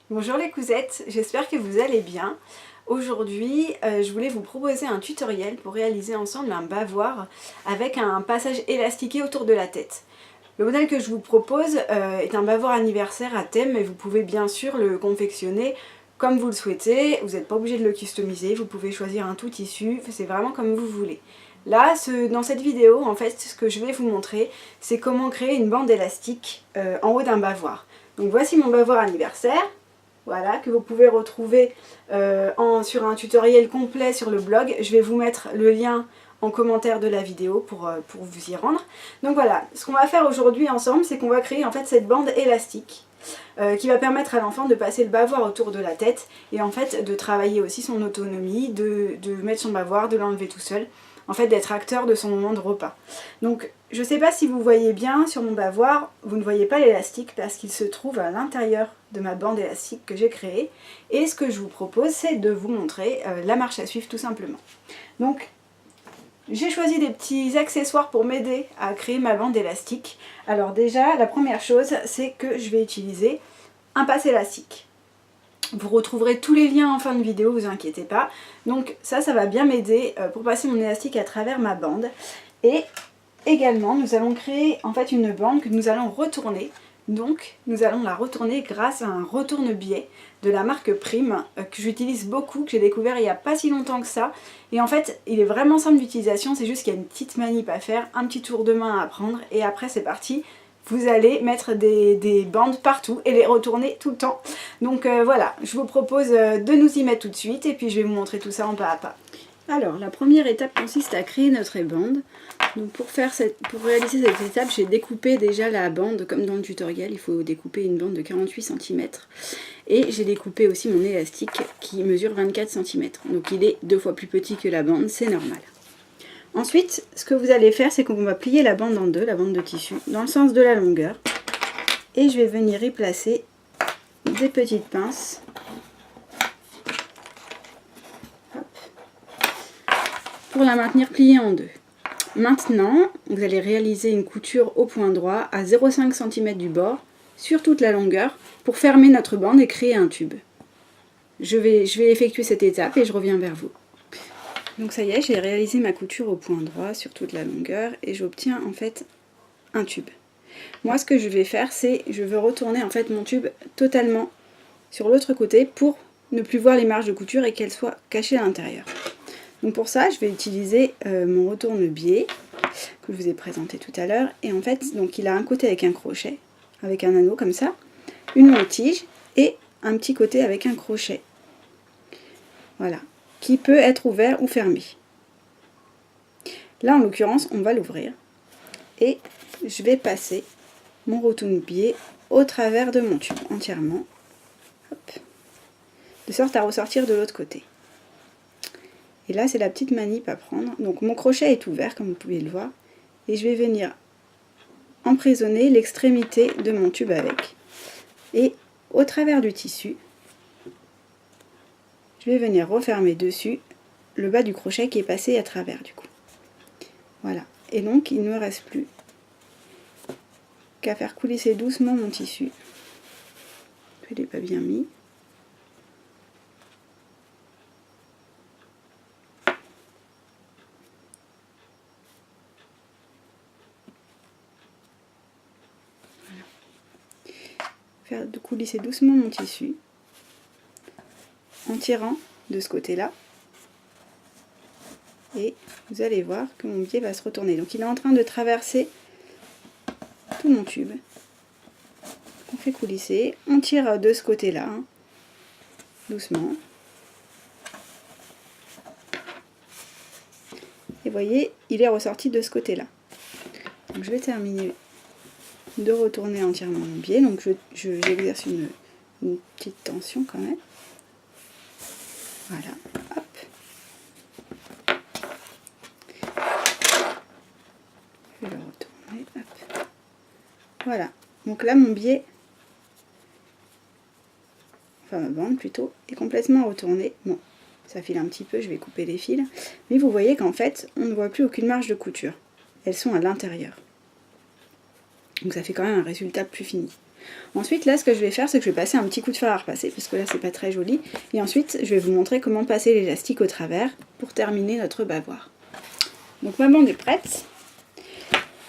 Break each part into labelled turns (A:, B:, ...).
A: Bonjour les cousettes, j'espère que vous allez bien. Aujourd'hui, je voulais vous proposer un tutoriel pour réaliser ensemble un bavoir avec un passage élastiqué autour de la tête. Le modèle que je vous propose est un bavoir anniversaire à thème, mais vous pouvez bien sûr le confectionner comme vous le souhaitez. Vous n'êtes pas obligé de le customiser, vous pouvez choisir un tout tissu, c'est vraiment comme vous voulez. Là, dans cette vidéo, en fait, ce que je vais vous montrer, c'est comment créer une bande élastique en haut d'un bavoir. Donc voici mon bavoir anniversaire. Voilà, que vous pouvez retrouver sur un tutoriel complet sur le blog. Je vais vous mettre le lien en commentaire de la vidéo pour vous y rendre. Donc voilà, ce qu'on va faire aujourd'hui ensemble, c'est qu'on va créer en fait cette bande élastique qui va permettre à l'enfant de passer le bavoir autour de la tête et en fait de travailler aussi son autonomie, de mettre son bavoir, de l'enlever tout seul, en fait d'être acteur de son moment de repas. Donc je ne sais pas si vous voyez bien sur mon bavoir, vous ne voyez pas l'élastique parce qu'il se trouve à l'intérieur de ma bande élastique que j'ai créée. Et ce que je vous propose, c'est de vous montrer la marche à suivre tout simplement. Donc j'ai choisi des petits accessoires pour m'aider à créer ma bande élastique. Alors déjà, la première chose, c'est que je vais utiliser un passe élastique. Vous retrouverez tous les liens en fin de vidéo, vous inquiétez pas. Donc ça va bien m'aider pour passer mon élastique à travers ma bande. Et également, nous allons créer en fait une bande que nous allons retourner. Donc nous allons la retourner grâce à un retourne-biais de la marque Prime que j'utilise beaucoup, que j'ai découvert il n'y a pas si longtemps que ça. Et en fait, il est vraiment simple d'utilisation, c'est juste qu'il y a une petite manip à faire, un petit tour de main à apprendre et après c'est parti. Vous allez mettre des bandes partout et les retourner tout le temps. Donc voilà, je vous propose de nous y mettre tout de suite et puis je vais vous montrer tout ça en pas à pas. Alors, la première étape consiste à créer notre bande. Donc pour réaliser cette étape, j'ai découpé déjà la bande, comme dans le tutoriel, il faut découper une bande de 48 cm. Et j'ai découpé aussi mon élastique qui mesure 24 cm. Donc il est 2 fois plus petit que la bande, c'est normal. Ensuite, ce que vous allez faire, c'est qu'on va plier la bande en deux, la bande de tissu, dans le sens de la longueur. Et je vais venir y placer des petites pinces. Pour la maintenir pliée en deux. Maintenant, vous allez réaliser une couture au point droit à 0,5 cm du bord sur toute la longueur pour fermer notre bande et créer un tube. Je vais effectuer cette étape et je reviens vers vous. Donc ça y est, j'ai réalisé ma couture au point droit sur toute la longueur et j'obtiens en fait un tube. Moi, ce que je vais faire, c'est je veux retourner en fait mon tube totalement sur l'autre côté pour ne plus voir les marges de couture et qu'elles soient cachées à l'intérieur. Donc pour ça, je vais utiliser mon retourne-biais que je vous ai présenté tout à l'heure. Et en fait, donc il a un côté avec un crochet, avec un anneau comme ça, une longue tige et un petit côté avec un crochet. Voilà, qui peut être ouvert ou fermé. Là, en l'occurrence, on va l'ouvrir. Et je vais passer mon retourne-biais au travers de mon tube entièrement. Hop, de sorte à ressortir de l'autre côté. Et là, c'est la petite manip à prendre. Donc mon crochet est ouvert, comme vous pouvez le voir. Et je vais venir emprisonner l'extrémité de mon tube avec. Et au travers du tissu, je vais venir refermer dessus le bas du crochet qui est passé à travers du coup. Voilà. Et donc, il ne me reste plus qu'à faire coulisser doucement mon tissu. Je ne l'ai pas bien mis. Faire coulisser doucement mon tissu en tirant de ce côté là et vous allez voir que mon biais va se retourner. Donc il est en train de traverser tout mon tube. On fait coulisser, on tire de ce côté là doucement et vous voyez il est ressorti de ce côté là. Donc je vais terminer de retourner entièrement mon biais, donc j'exerce une petite tension quand même. Voilà, hop. Je vais le retourner, hop. Voilà, donc là mon biais, enfin ma bande plutôt, est complètement retournée. Bon, ça file un petit peu, je vais couper les fils, mais vous voyez qu'en fait, on ne voit plus aucune marge de couture. Elles sont à l'intérieur. Donc ça fait quand même un résultat plus fini. Ensuite là ce que je vais faire c'est que je vais passer un petit coup de fer à repasser parce que là c'est pas très joli. Et ensuite je vais vous montrer comment passer l'élastique au travers pour terminer notre bavoir. Donc ma bande est prête.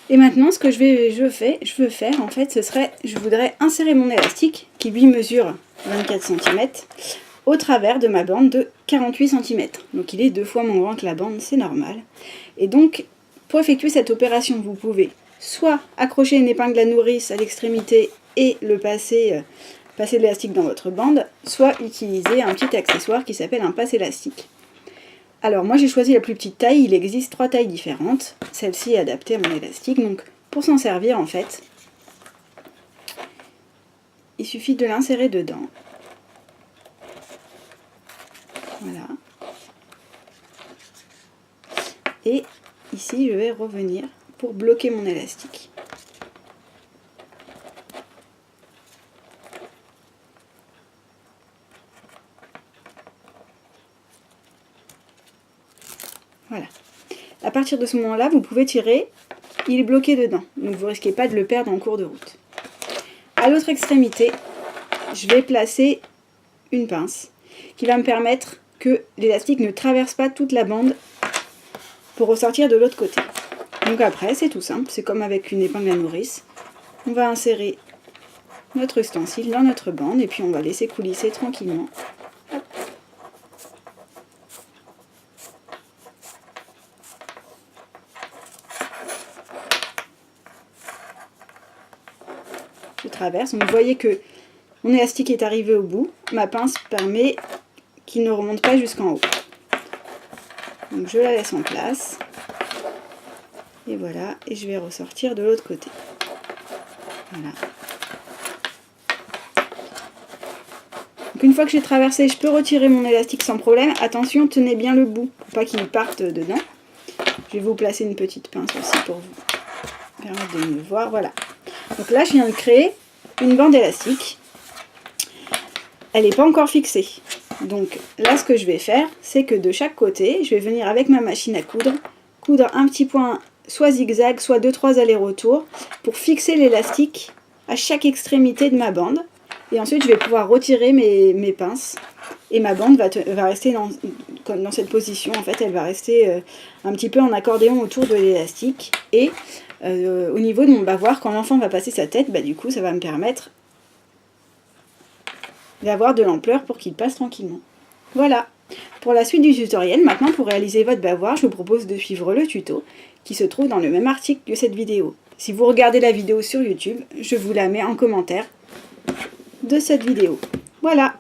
A: Et maintenant ce que je veux faire en fait ce serait, je voudrais insérer mon élastique qui lui mesure 24 cm au travers de ma bande de 48 cm. Donc il est 2 fois moins grand que la bande, c'est normal. Et donc pour effectuer cette opération vous pouvez soit accrocher une épingle à nourrice à l'extrémité et le passer l'élastique dans votre bande, soit utiliser un petit accessoire qui s'appelle un passe élastique. Alors moi j'ai choisi la plus petite taille, il existe 3 tailles différentes, celle-ci est adaptée à mon élastique, donc pour s'en servir en fait, il suffit de l'insérer dedans. Voilà. Et ici je vais revenir pour bloquer mon élastique. Voilà. À partir de ce moment-là, vous pouvez tirer, il est bloqué dedans, donc vous ne risquez pas de le perdre en cours de route. À l'autre extrémité, je vais placer une pince qui va me permettre que l'élastique ne traverse pas toute la bande pour ressortir de l'autre côté. Donc après, c'est tout simple, c'est comme avec une épingle à nourrice. On va insérer notre ustensile dans notre bande et puis on va laisser coulisser tranquillement. Hop. Je traverse, donc vous voyez que mon élastique est arrivé au bout, ma pince permet qu'il ne remonte pas jusqu'en haut. Donc je la laisse en place, et voilà, et je vais ressortir de l'autre côté. Voilà. Donc une fois que j'ai traversé, je peux retirer mon élastique sans problème. Attention, tenez bien le bout, pour pas qu'il parte dedans. Je vais vous placer une petite pince aussi pour vous permettre de mieux voir, voilà. Donc là, je viens de créer une bande élastique. Elle n'est pas encore fixée. Donc là, ce que je vais faire, c'est que de chaque côté, je vais venir avec ma machine à coudre un petit point, soit zigzag, soit 2-3 allers-retours, pour fixer l'élastique à chaque extrémité de ma bande. Et ensuite, je vais pouvoir retirer mes pinces. Et ma bande va rester dans cette position. En fait, elle va rester un petit peu en accordéon autour de l'élastique. Et au niveau de mon bavoir, quand l'enfant va passer sa tête, bah, du coup, ça va me permettre d'avoir de l'ampleur pour qu'il passe tranquillement. Voilà. Pour la suite du tutoriel, maintenant pour réaliser votre bavoir, je vous propose de suivre le tuto qui se trouve dans le même article que cette vidéo. Si vous regardez la vidéo sur YouTube, je vous la mets en commentaire de cette vidéo. Voilà.